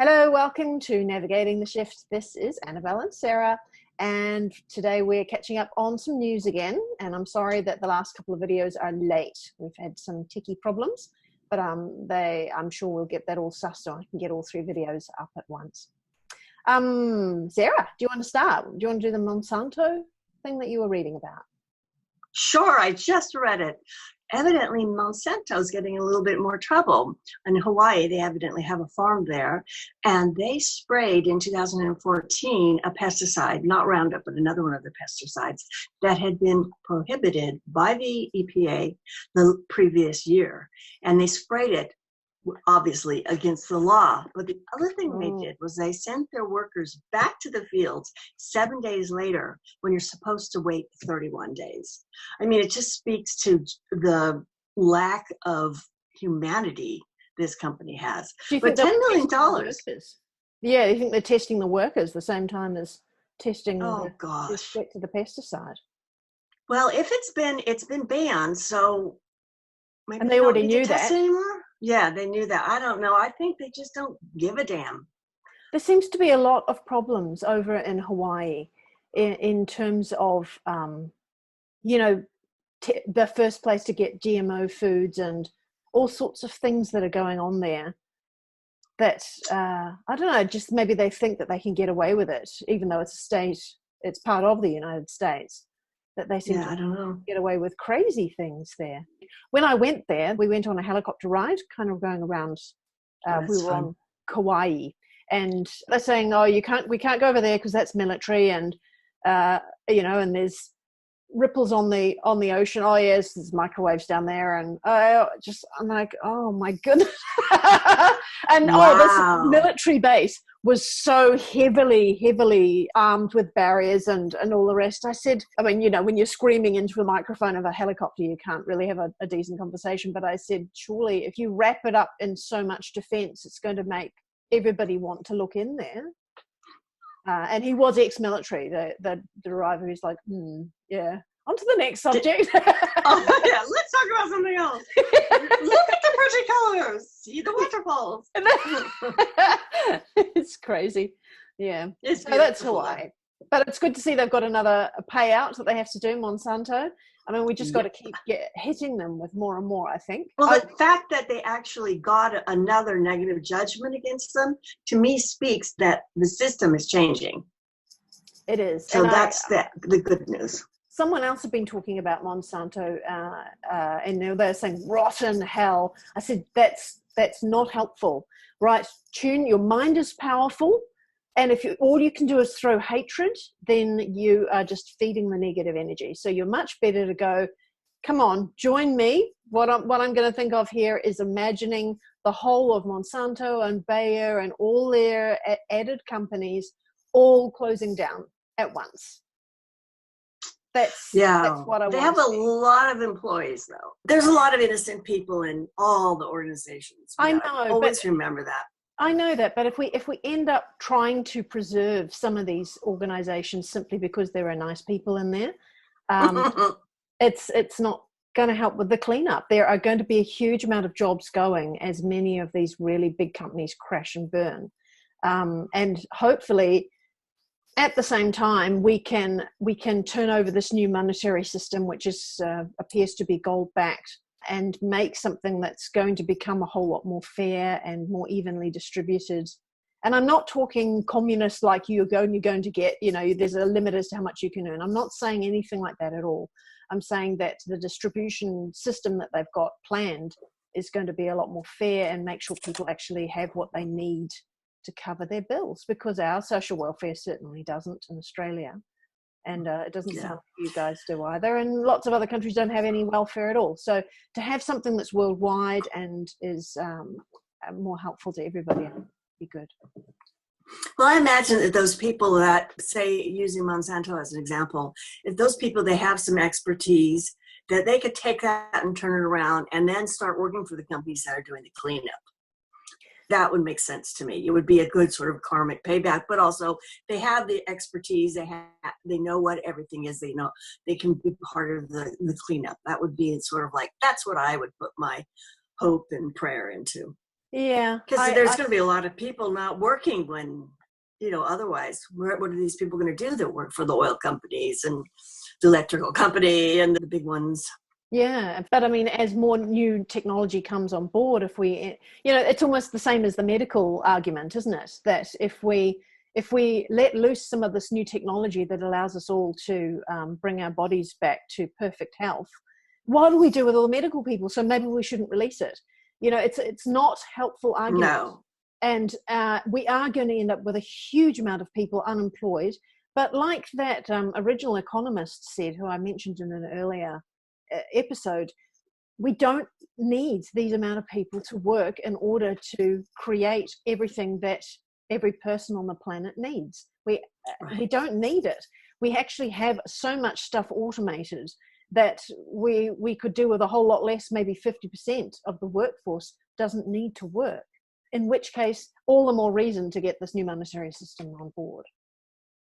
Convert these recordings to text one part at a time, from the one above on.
Hello, welcome to Navigating the Shift. This is Annabelle and Sarah, and today we're catching up on some news again, and I'm sorry that the last couple of videos are late. We've had some techie problems, but I'm sure we'll get that all sussed so I can get all three videos up at once. Sarah, do you want to start? Do you want to do the Monsanto thing that you were reading about? Sure, I just read it. Evidently, Monsanto's getting a little bit more trouble. In Hawaii, they evidently have a farm there, and they sprayed in 2014 a pesticide, not Roundup, but another one of the pesticides that had been prohibited by the EPA the previous year. And they sprayed it, obviously, against the law. But the other thing they did was they sent their workers back to the fields 7 days later when you're supposed to wait 31 days. I mean, it just speaks to the lack of humanity this company has. But $10 million. Yeah, you think they're testing the workers the same time as testing the respect to the pesticide? Well, if it's been banned, so maybe and they already knew that anymore. Yeah, they knew that. I don't know. I think they just don't give a damn. There seems to be a lot of problems over in Hawaii in terms of, the first place to get GMO foods and all sorts of things that are going on there that, I don't know, just maybe they think that they can get away with it, even though it's a state, it's part of the United States, that they seem to get away with crazy things there. When I went there, we went on a helicopter ride, kind of going around. We were on Kauai, and they're saying, "Oh, we can't go over there because that's military, and and there's ripples on the ocean. Oh yes, there's microwaves down there, and I'm like, oh my goodness." And this military base was so heavily armed with barriers and all the rest. I said, I mean, when you're screaming into the microphone of a helicopter, you can't really have a decent conversation. But I said, surely if you wrap it up in so much defense, it's going to make everybody want to look in there. And he was ex-military, the driver. He's like, yeah. On to the next subject. Oh, yeah, let's talk about something else. Look at the pretty colors. See the waterfalls. It's crazy. Yeah. So that's Hawaii. But it's good to see they've got another payout that they have to do, Monsanto. I mean, we just got to keep hitting them with more and more, I think. Well, the fact that they actually got another negative judgment against them, to me, speaks that the system is changing. It is. So that's the good news. Someone else had been talking about Monsanto, and they're saying rotten hell. I said that's not helpful, right? Your mind is powerful, and if all you can do is throw hatred, then you are just feeding the negative energy. So you're much better to go, come on, join me. What I'm going to think of here is imagining the whole of Monsanto and Bayer and all their added companies all closing down at once. That's what I want. They have a lot of employees, though. There's a lot of innocent people in all the organizations. I know. Always remember that. I know that, but if we end up trying to preserve some of these organizations simply because there are nice people in there, it's not going to help with the cleanup. There are going to be a huge amount of jobs going as many of these really big companies crash and burn, and hopefully, at the same time, we can turn over this new monetary system, which appears to be gold-backed, and make something that's going to become a whole lot more fair and more evenly distributed. And I'm not talking communist like you're going to get, there's a limit as to how much you can earn. I'm not saying anything like that at all. I'm saying that the distribution system that they've got planned is going to be a lot more fair and make sure people actually have what they need to cover their bills, because our social welfare certainly doesn't in Australia, and it doesn't sound like you guys do either, and lots of other countries don't have any welfare at all. So to have something that's worldwide and is more helpful to everybody would be good. Well, I imagine that those people that, say, using Monsanto as an example, if those people, they have some expertise, that they could take that and turn it around and then start working for the companies that are doing the cleanup. That would make sense to me. It would be a good sort of karmic payback, but also they have the expertise. They know what everything is. They know they can be part of the cleanup. That would be sort of like, that's what I would put my hope and prayer into. Yeah, Because there's going to be a lot of people not working when, otherwise, what are these people going to do that work for the oil companies and the electrical company and the big ones? yeah, but I mean, as more new technology comes on board, if we, it's almost the same as the medical argument, isn't it? That if we let loose some of this new technology that allows us all to bring our bodies back to perfect health, what do we do with all the medical people? So maybe we shouldn't release it. It's not helpful argument. No. And we are going to end up with a huge amount of people unemployed. But like that original economist said, who I mentioned in an earlier episode, we don't need these amount of people to work in order to create everything that every person on the planet needs. We don't need it. We actually have so much stuff automated that we could do with a whole lot less. Maybe 50% of the workforce doesn't need to work, in which case all the more reason to get this new monetary system on board.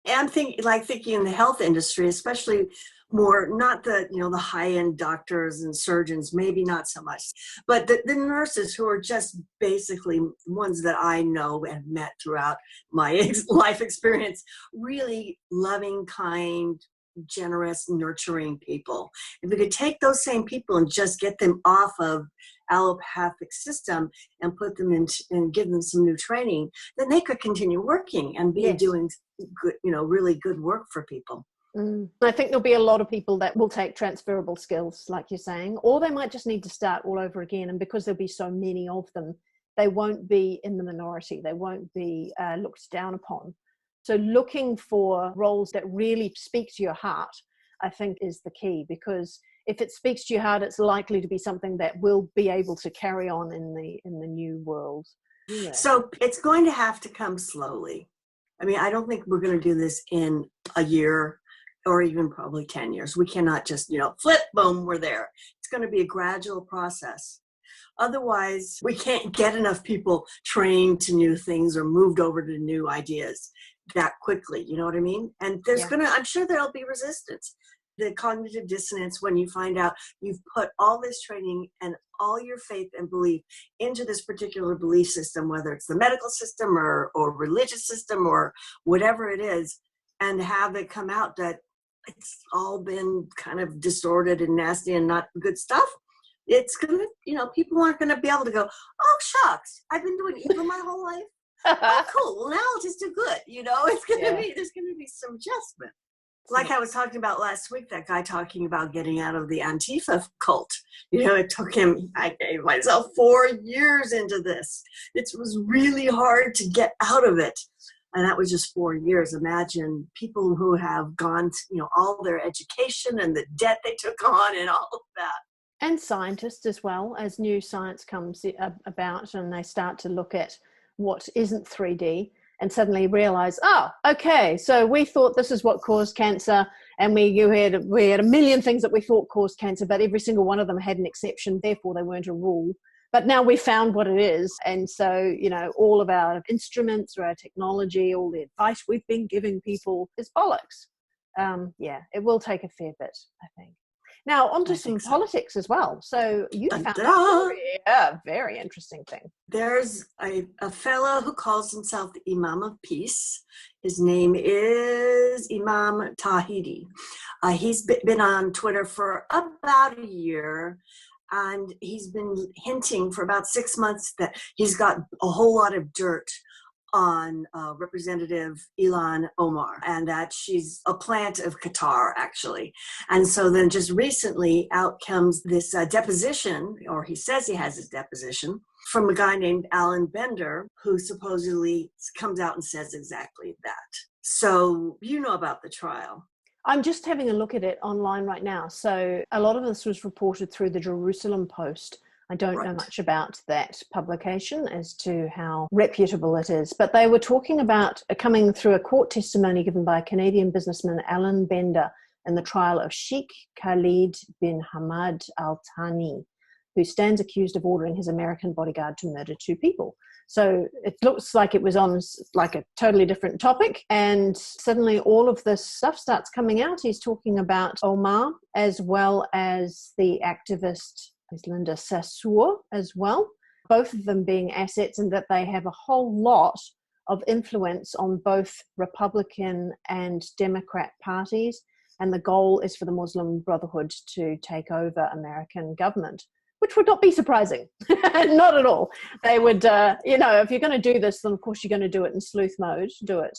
And I'm thinking in the health industry, especially more, not the high-end doctors and surgeons, maybe not so much, but the nurses who are just basically ones that I know and met throughout my life experience, really loving, kind, generous, nurturing people. If we could take those same people and just get them off of allopathic system and put them into and give them some new training, then they could continue working and be doing good, really good work for people. I think there'll be a lot of people that will take transferable skills, like you're saying, or they might just need to start all over again. And because there'll be so many of them, they won't be in the minority. They won't be looked down upon. So looking for roles that really speak to your heart, I think, is the key, because if it speaks to your heart, it's likely to be something that will be able to carry on in the new world. Yeah. So it's going to have to come slowly. I mean, I don't think we're going to do this in a year or even probably 10 years. We cannot just, flip, boom, we're there. It's going to be a gradual process. Otherwise, we can't get enough people trained to new things or moved over to new ideas that quickly. You know what I mean? And I'm sure there'll be resistance. The cognitive dissonance when you find out you've put all this training and all your faith and belief into this particular belief system, whether it's the medical system or religious system or whatever it is, and have it come out that it's all been kind of distorted and nasty and not good stuff. It's going to, people aren't going to be able to go, oh, shucks, I've been doing evil my whole life. Oh, cool. Well, now I'll just do good. It's going to be, there's going to be some adjustment. Like I was talking about last week, that guy talking about getting out of the Antifa cult. It took him, I gave myself 4 years into this. It was really hard to get out of it. And that was just 4 years. Imagine people who have gone, all their education and the debt they took on and all of that. And scientists as well, as new science comes about and they start to look at what isn't 3D and suddenly realize, okay, so we thought this is what caused cancer, and we had a million things that we thought caused cancer, but every single one of them had an exception, therefore they weren't a rule. But now we found what it is. And so, all of our instruments or our technology, all the advice we've been giving people is bollocks. It will take a fair bit, I think. Now, onto some politics as well. So you found a very interesting thing. There's a fellow who calls himself the Imam of Peace. His name is Imam Tawhidi. He's been on Twitter for about a year. And he's been hinting for about 6 months that he's got a whole lot of dirt on Representative Ilhan Omar, and that she's a plant of Qatar, actually. And so then just recently out comes this deposition, or he says he has his deposition, from a guy named Alan Bender, who supposedly comes out and says exactly that. So you know about the trial. I'm just having a look at it online right now. So a lot of this was reported through the Jerusalem Post. I don't know much about that publication as to how reputable it is, but they were talking about coming through a court testimony given by Canadian businessman Alan Bender in the trial of Sheikh Khalid bin Hamad Al Thani, who stands accused of ordering his American bodyguard to murder 2 people. So it looks like it was on like a totally different topic, and suddenly all of this stuff starts coming out. He's talking about Omar as well as the activist Linda Sassour as well. both of them being assets, and that they have a whole lot of influence on both Republican and Democrat parties. And the goal is for the Muslim Brotherhood to take over American government, which would not be surprising. Not at all. They would, if you're going to do this, then of course you're going to do it in sleuth mode, do it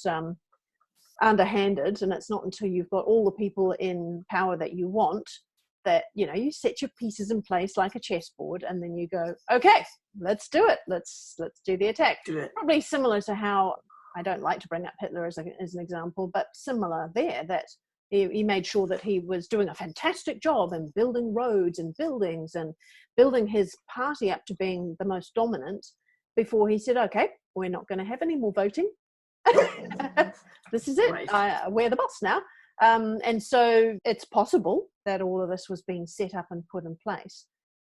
underhanded. And it's not until you've got all the people in power that you want that, you set your pieces in place like a chessboard, and then you go, okay, let's do it. Let's do the attack. Do it. Probably similar to how, I don't like to bring up Hitler as an example, but similar there, that he made sure that he was doing a fantastic job in building roads and buildings and building his party up to being the most dominant before he said, okay, we're not going to have any more voting. This is it. Right. We're the boss now. And so it's possible that all of this was being set up and put in place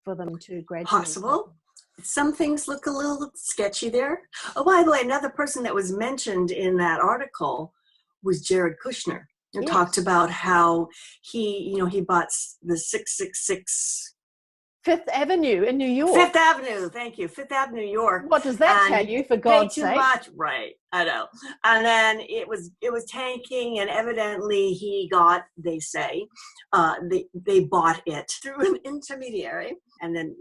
for them to gradually. Possible. Some things look a little sketchy there. Oh, by the way, another person that was mentioned in that article was Jared Kushner. And Yes. Talked about how he bought the 666 Fifth Avenue in New York. Fifth Avenue. Thank you, Fifth Avenue, New York. What does that tell you, for God's sake? Too much, right? I know. And then it was tanking, and evidently he got. They say they bought it through an intermediary, and then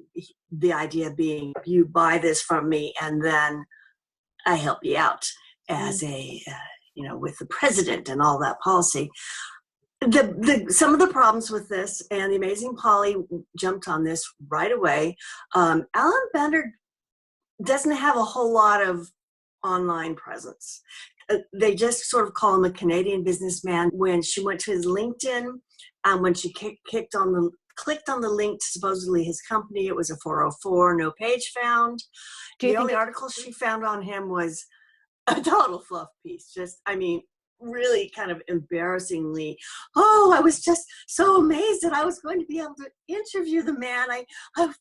the idea being, you buy this from me, and then I help you out as a. With the president and all that policy. Some of the problems with this, and the Amazing Polly jumped on this right away. Alan Bender doesn't have a whole lot of online presence. They just sort of call him a Canadian businessman. When she went to his LinkedIn, when she clicked on the link to supposedly his company, it was a 404, no page found. The only article she found on him was a total fluff piece. Really kind of embarrassingly. Oh, I was just so amazed that I was going to be able to interview the man. I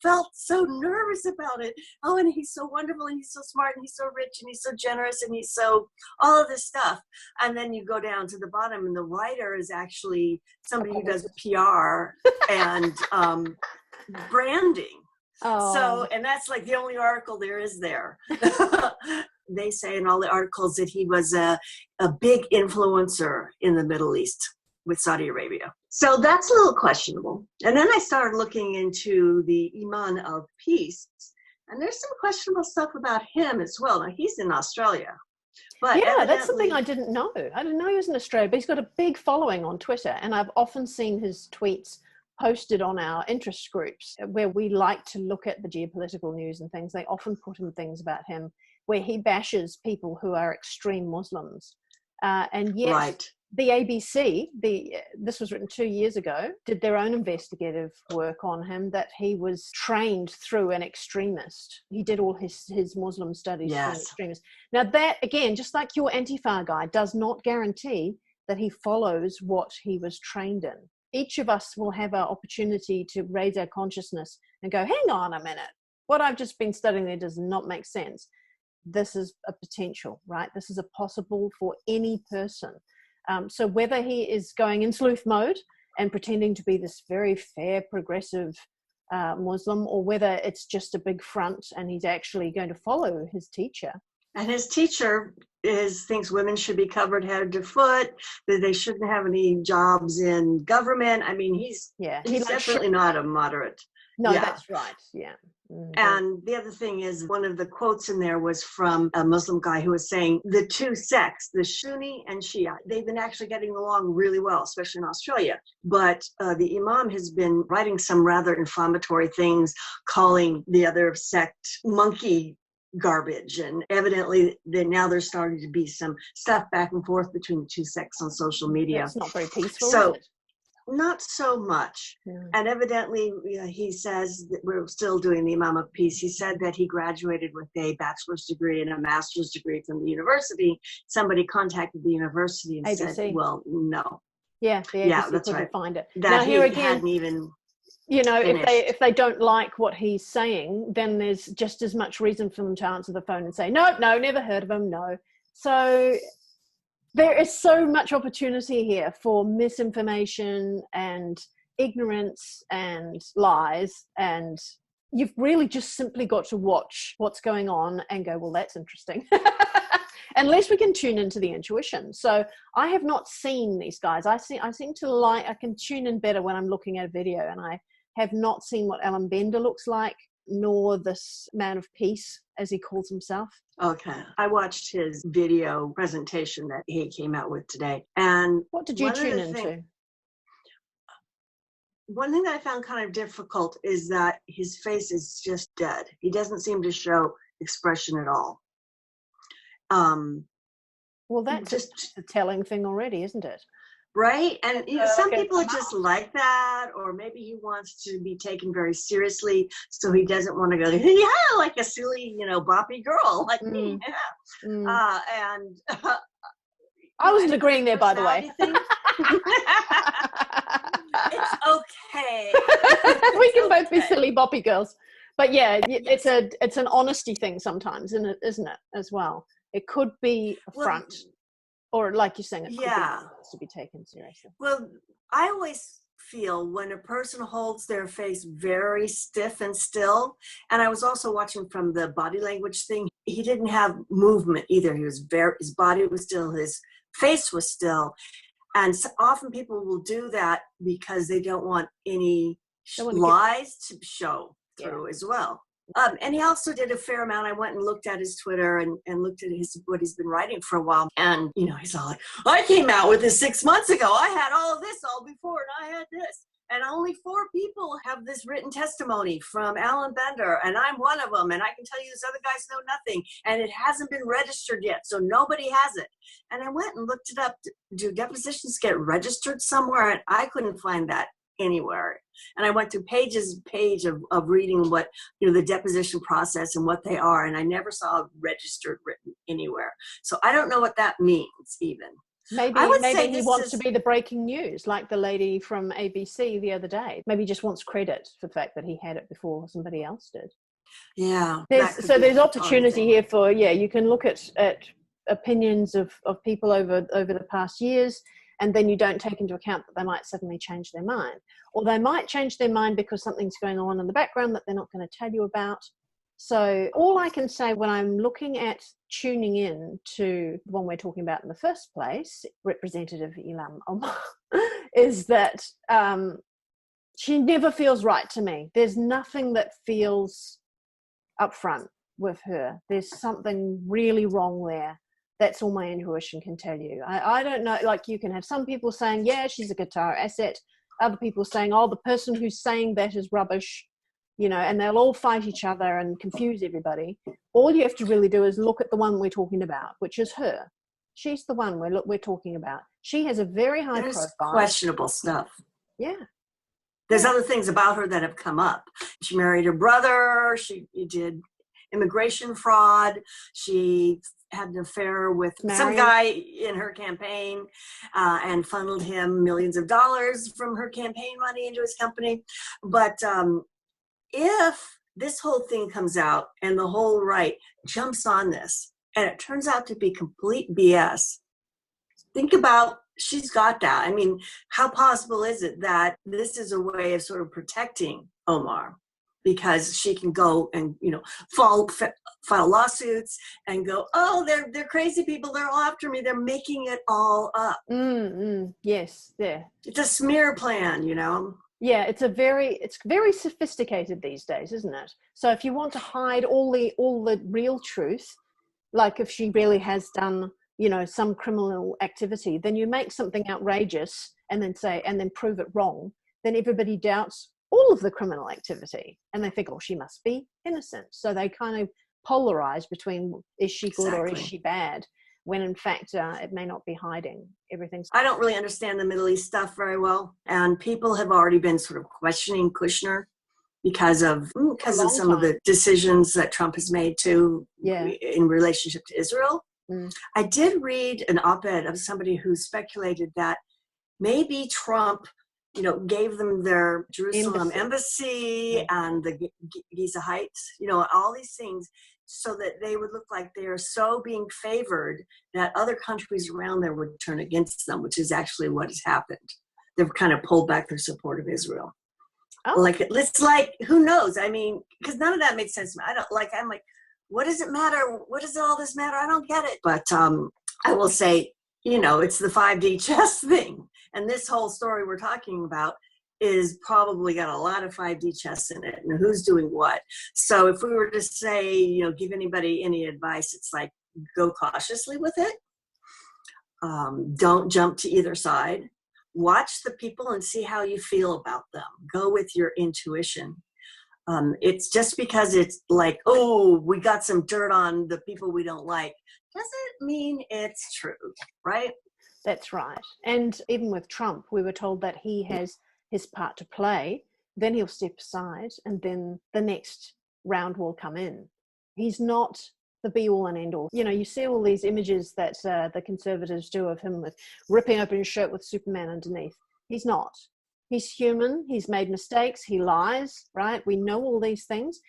felt so nervous about it. Oh, and he's so wonderful, and he's so smart, and he's so rich, and he's so generous, and he's so all of this stuff. And then you go down to the bottom, and the writer is actually somebody who does PR and branding. Oh. So, and that's like the only article there is there. They say in all the articles that he was a big influencer in the Middle East with Saudi Arabia. So that's a little questionable. And then I started looking into the Imam of Peace, and there's some questionable stuff about him as well. Now, he's in Australia. But yeah, that's something I didn't know. I didn't know he was in Australia, but he's got a big following on Twitter, and I've often seen his tweets posted on our interest groups where we like to look at the geopolitical news and things. They often put in things about him where he bashes people who are extreme Muslims. And yet right. The ABC, this was written 2 years ago, did their own investigative work on him, that he was trained through an extremist. He did all his Muslim studies through an extremist. Now that, again, just like your Antifa guy, does not guarantee that he follows what he was trained in. Each of us will have our opportunity to raise our consciousness and go, hang on a minute, what I've just been studying there does not make sense. This is a potential, right? This is a possible for any person. So whether he is going in sleuth mode and pretending to be this very fair, progressive Muslim, or whether it's just a big front and he's actually going to follow his teacher. And his teacher thinks women should be covered head to foot, that they shouldn't have any jobs in government. I mean, he's definitely not a moderate. No, that's right. Yeah. Mm-hmm. And the other thing is, one of the quotes in there was from a Muslim guy who was saying the two sects, the Sunni and Shia, they've been actually getting along really well, especially in Australia. But the Imam has been writing some rather inflammatory things, calling the other sect monkey garbage. And evidently now there's starting to be some stuff back and forth between the two sects on social media. It's not very peaceful, so is it? Not so much. Yeah. And evidently, he says that we're still doing the Imam of Peace. He said that he graduated with a bachelor's degree and a master's degree from the university. Somebody contacted the university and ABC. said, well, no. Yeah, the ABC that's couldn't right. find it. That now, here he again, hadn't even if they don't like what he's saying, then there's just as much reason for them to answer the phone and say, no, never heard of him, no. So there is so much opportunity here for misinformation and ignorance and lies, and you've really just simply got to watch what's going on and go, well, that's interesting. Unless we can tune into the intuition. So I have not seen these guys. I seem to like, I can tune in better when I'm looking at a video, and I have not seen what Alan Bender looks like, nor this man of peace, as he calls himself. Okay. I watched his video presentation that he came out with today. And what did you tune into? One thing that I found kind of difficult is that his face is just dead. He doesn't seem to show expression at all. Well, that's just a telling thing already, isn't it? Right? And some people are just like that, or maybe he wants to be taken very seriously, so he doesn't want to go, yeah, like a silly, boppy girl like me. Yeah. I wasn't agreeing there, by the way. It's okay. We can both be silly boppy girls. But yeah, it's an honesty thing sometimes, isn't it, as well? It could be a front, or like you're saying, it could be to be taken seriously. Well, I always feel when a person holds their face very stiff and still, and I was also watching from the body language thing, he didn't have movement either. His body was still, his face was still. And so often people will do that because they don't want any lies to show through as well. And he also did a fair amount. I went and looked at his Twitter and looked at what he's been writing for a while. And, he's all like, I came out with this 6 months ago. I had all of this all before, and I had this. And only 4 people have this written testimony from Alan Bender, and I'm one of them. And I can tell you these other guys know nothing. And it hasn't been registered yet, so nobody has it. And I went and looked it up. Do depositions get registered somewhere? And I couldn't find that anywhere. And I went through page of reading what, the deposition process and what they are. And I never saw registered written anywhere. So I don't know what that means even. Maybe he wants to be the breaking news, like the lady from ABC the other day. Maybe he just wants credit for the fact that he had it before somebody else did. Yeah. There's opportunity here for, you can look at opinions of people over the past years, and then you don't take into account that they might suddenly change their mind. Or they might change their mind because something's going on in the background that they're not going to tell you about. So all I can say when I'm looking at tuning in to the one we're talking about in the first place, Representative Ilhan Omar, is that she never feels right to me. There's nothing that feels upfront with her. There's something really wrong there. That's all my intuition can tell you. I don't know, like you can have some people saying, yeah, she's a guitar asset. Other people saying, oh, the person who's saying that is rubbish. And they'll all fight each other and confuse everybody. All you have to really do is look at the one we're talking about, which is her. She's the one we're talking about. She has a very high profile. Questionable stuff. Yeah. There's other things about her that have come up. She married her brother. She did immigration fraud. She had an affair with some guy in her campaign and funneled him millions of dollars from her campaign money into his company. But if this whole thing comes out and the whole right jumps on this and it turns out to be complete BS, think about, she's got that. I mean, how possible is it that this is a way of sort of protecting Omar? Because she can go and, file lawsuits and go, oh, they're crazy people. They're all after me. They're making it all up. Yes, there. It's a smear plan, Yeah, it's very sophisticated these days, isn't it? So if you want to hide all the real truth, like if she really has done, some criminal activity, then you make something outrageous and then prove it wrong. Then everybody doubts all of the criminal activity and they think, oh, she must be innocent. So they kind of polarize between, is she good or is she bad? When in fact it may not be hiding everything. I don't really understand the Middle East stuff very well. And people have already been sort of questioning Kushner because of some of the decisions that Trump has made too in relationship to Israel. I did read an op-ed of somebody who speculated that maybe Trump gave them their Jerusalem embassy and the Giza Heights, all these things, so that they would look like they are so being favored that other countries around there would turn against them, which is actually what has happened. They've kind of pulled back their support of Israel. Oh, Like, it's like, who knows? I mean, because none of that makes sense to me. I'm like, what does it matter? What does all this matter? I don't get it. But I will say, it's the 5D chess thing. And this whole story we're talking about is probably got a lot of 5D chess in it, and who's doing what. So if we were to say, give anybody any advice, it's like, go cautiously with it. Don't jump to either side. Watch the people and see how you feel about them. Go with your intuition. It's just because it's like, oh, we got some dirt on the people we don't like, doesn't mean it's true, right? that's right. And even with Trump, we were told that he has his part to play, then he'll step aside, and then the next round will come in. He's not the be all and end all. You see all these images that the conservatives do of him with ripping open his shirt with Superman underneath. He's not. He's human. He's made mistakes. He lies, right? We know all these things.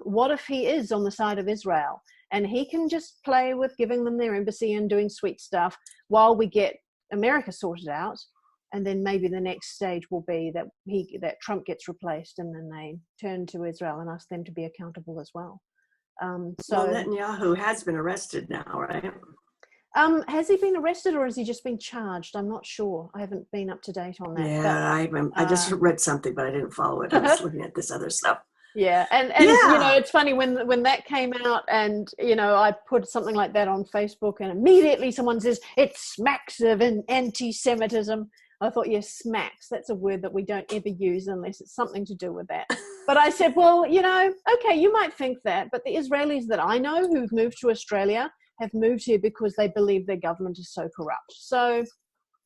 What if he is on the side of Israel and he can just play with giving them their embassy and doing sweet stuff while we get America sorted out? And then maybe the next stage will be that Trump gets replaced, and then they turn to Israel and ask them to be accountable as well. Well, Netanyahu has been arrested now, right? Has he been arrested, or has he just been charged? I'm not sure. I haven't been up to date on that. Yeah, I just read something, but I didn't follow it. I was looking at this other stuff. Yeah, and it's funny when that came out, and I put something like that on Facebook, and immediately someone says it smacks of anti-Semitism. I thought, yes, smacks. That's a word that we don't ever use unless it's something to do with that. But I said, well, okay, you might think that, but the Israelis that I know who've moved to Australia have moved here because they believe their government is so corrupt. So,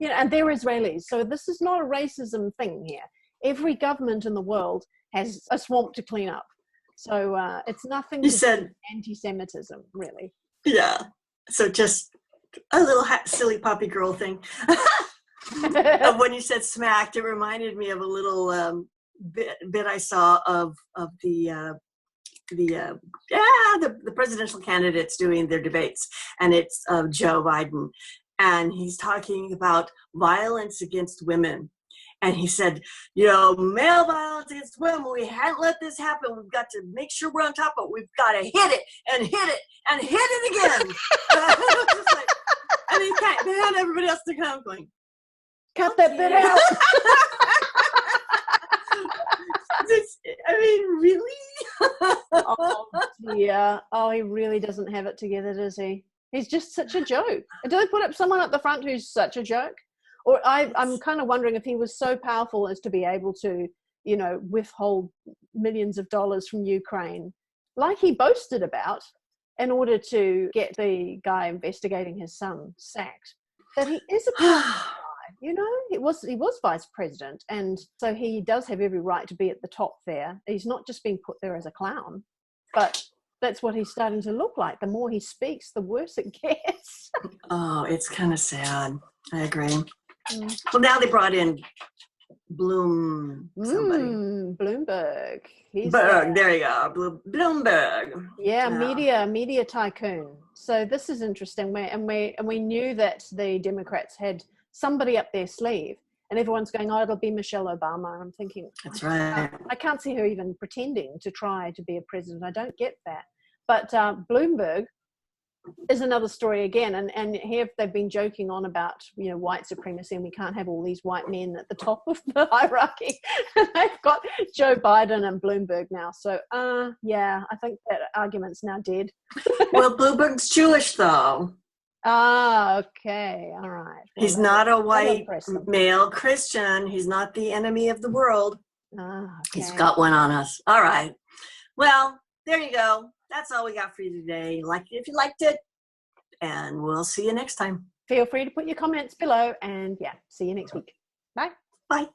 and they're Israelis. So this is not a racism thing here. Every government in the world has a swamp to clean up. So it's nothing to do with anti-Semitism, really. Yeah. So just a little silly poppy girl thing. When you said smacked, it reminded me of a little bit I saw of the presidential candidates doing their debates, and it's Joe Biden, and he's talking about violence against women, and he said, male violence against women, we hadn't let this happen. We've got to make sure we're on top of it. We've got to hit it and hit it and hit it again. And they had everybody else to come going, cut that bit out. I mean, really? Oh, dear. Oh, he really doesn't have it together, does he? He's just such a joke. Do they put up someone at the front who's such a joke? Or I'm kind of wondering if he was so powerful as to be able to, withhold millions of dollars from Ukraine, like he boasted about, in order to get the guy investigating his son sacked. That he is a powerful guy. He was vice president, and so he does have every right to be at the top there. He's not just being put there as a clown, but that's what he's starting to look like. The more he speaks, the worse it gets. Oh, it's kind of sad. I agree. Well, now they brought in Bloomberg. There you go, Bloomberg. Yeah, media tycoon. So this is interesting. We knew that the Democrats had somebody up their sleeve, and everyone's going, oh, it'll be Michelle Obama. And I'm thinking, that's right. I can't see her even pretending to try to be a president. I don't get that. But Bloomberg is another story again, and here they've been joking on about white supremacy, and we can't have all these white men at the top of the hierarchy. And they've got Joe Biden and Bloomberg now. So I think that argument's now dead. Well, Bloomberg's Jewish though. Okay, all right. Well, he's not a white male Christian. He's not the enemy of the world. Okay. He's got one on us. All right. Well, there you go. That's all we got for you today. Like it if you liked it, and we'll see you next time. Feel free to put your comments below, and see you next week. Bye. Bye.